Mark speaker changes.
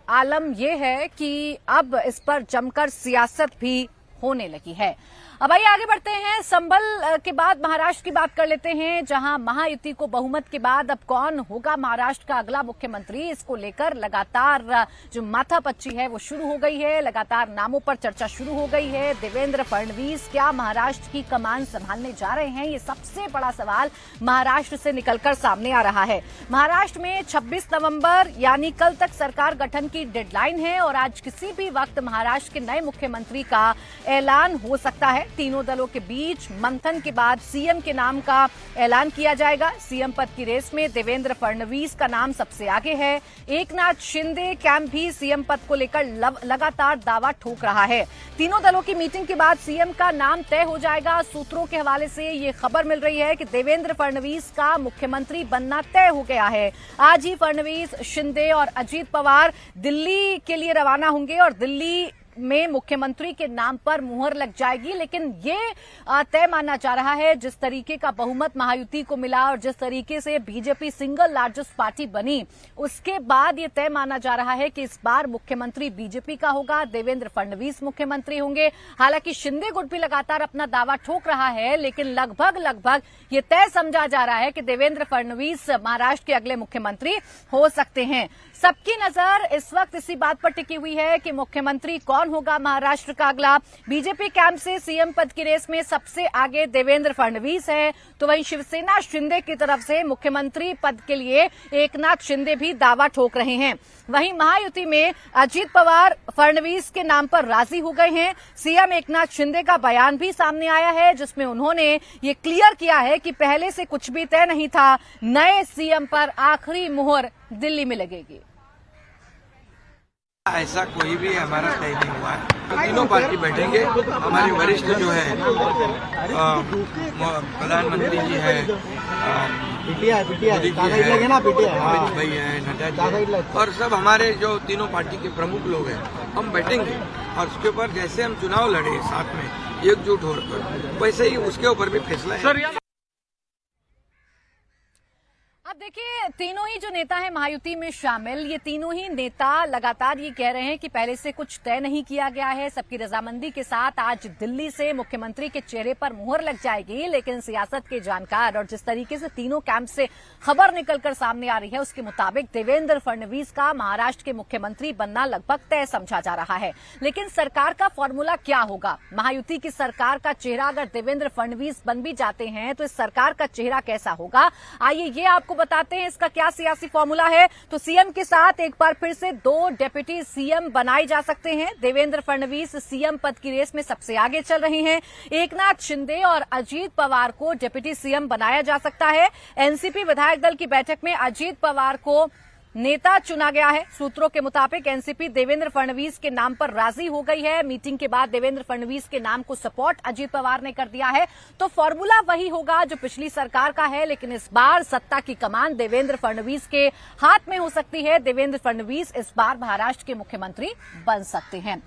Speaker 1: आलम यह है कि अब इस पर जमकर सियासत भी होने लगी है। अब आइए आगे बढ़ते हैं। संभल के बाद महाराष्ट्र की बात कर लेते हैं, जहां महायुति को बहुमत के बाद अब कौन होगा महाराष्ट्र का अगला मुख्यमंत्री, इसको लेकर लगातार जो माथापच्ची है वो शुरू हो गई है। लगातार नामों पर चर्चा शुरू हो गई है। देवेंद्र फडणवीस क्या महाराष्ट्र की कमान संभालने जा रहे हैं, ये सबसे बड़ा सवाल महाराष्ट्र से निकलकर सामने आ रहा है। महाराष्ट्र में 26 नवंबर यानी कल तक सरकार गठन की डेडलाइन है और आज किसी भी वक्त महाराष्ट्र के नए मुख्यमंत्री का ऐलान हो सकता है। तीनों दलों के बीच मंथन के बाद सीएम के नाम का ऐलान किया जाएगा। सीएम पद की रेस में देवेंद्र फडणवीस का नाम सबसे आगे है। एकनाथ शिंदे कैंप भी सीएम पद को लेकर लगातार दावा ठोक रहा है। तीनों दलों की मीटिंग के बाद सीएम का नाम तय हो जाएगा। सूत्रों के हवाले से ये खबर मिल रही है कि देवेंद्र फडणवीस का मुख्यमंत्री बनना तय हो गया है। आज ही फडणवीस, शिंदे और अजीत पवार दिल्ली के लिए रवाना होंगे और दिल्ली में मुख्यमंत्री के नाम पर मुहर लग जाएगी। लेकिन ये तय माना जा रहा है, जिस तरीके का बहुमत महायुति को मिला और जिस तरीके से बीजेपी सिंगल लार्जेस्ट पार्टी बनी, उसके बाद ये तय माना जा रहा है कि इस बार मुख्यमंत्री बीजेपी का होगा, देवेंद्र फडणवीस मुख्यमंत्री होंगे। हालांकि शिंदे गुट भी लगातार अपना दावा ठोक रहा है, लेकिन लगभग ये तय समझा जा रहा है कि देवेंद्र फडणवीस महाराष्ट्र के अगले मुख्यमंत्री हो सकते हैं। सबकी नजर इस वक्त इसी बात पर टिकी हुई है कि मुख्यमंत्री कौन होगा महाराष्ट्र का अगला। बीजेपी कैंप से सीएम पद की रेस में सबसे आगे देवेंद्र फडणवीस है, तो वहीं शिवसेना शिंदे की तरफ से मुख्यमंत्री पद के लिए एकनाथ शिंदे भी दावा ठोक रहे हैं। वहीं महायुति में अजीत पवार फडणवीस के नाम पर राजी हो गए हैं। सीएम एकनाथ शिंदे का बयान भी सामने आया है, जिसमें उन्होंने ये क्लियर किया है कि पहले से कुछ भी तय नहीं था, नए सीएम पर आखिरी मुहर दिल्ली में लगेगी।
Speaker 2: ऐसा कोई भी हमारा तय नहीं हुआ है। तो तीनों पार्टी बैठेंगे। हमारे वरिष्ठ जो है प्रधानमंत्री जी है, मोदी भाई है, नड्डा जी, और सब हमारे जो तीनों पार्टी के प्रमुख लोग हैं, हम बैठेंगे और उसके ऊपर जैसे हम चुनाव लड़े साथ में एकजुट होकर, वैसे ही उसके ऊपर भी फैसला है।
Speaker 1: अब देखिए, तीनों ही जो नेता हैं महायुति में शामिल, ये तीनों ही नेता लगातार ये कह रहे हैं कि पहले से कुछ तय नहीं किया गया है। सबकी रजामंदी के साथ आज दिल्ली से मुख्यमंत्री के चेहरे पर मुहर लग जाएगी। लेकिन सियासत के जानकार और जिस तरीके से तीनों कैंप से खबर निकलकर सामने आ रही है, उसके मुताबिक देवेंद्र फडणवीस का महाराष्ट्र के मुख्यमंत्री बनना लगभग तय समझा जा रहा है। लेकिन सरकार का फॉर्मूला क्या होगा? महायुति की सरकार का चेहरा अगर देवेंद्र फडणवीस बन भी जाते हैं तो इस सरकार का चेहरा कैसा होगा, आइए ये आपको बताते हैं इसका क्या सियासी फॉर्मूला है। तो सीएम के साथ एक बार फिर से 2 डिप्टी सीएम बनाए जा सकते हैं। देवेंद्र फडणवीस सीएम पद की रेस में सबसे आगे चल रहे हैं। एकनाथ शिंदे और अजीत पवार को डिप्टी सीएम बनाया जा सकता है। एनसीपी विधायक दल की बैठक में अजीत पवार को नेता चुना गया है। सूत्रों के मुताबिक एनसीपी देवेंद्र फडणवीस के नाम पर राजी हो गई है। मीटिंग के बाद देवेंद्र फडणवीस के नाम को सपोर्ट अजीत पवार ने कर दिया है। तो फॉर्मूला वही होगा जो पिछली सरकार का है, लेकिन इस बार सत्ता की कमान देवेंद्र फडणवीस के हाथ में हो सकती है। देवेंद्र फडणवीस इस बार महाराष्ट्र के मुख्यमंत्री बन सकते हैं।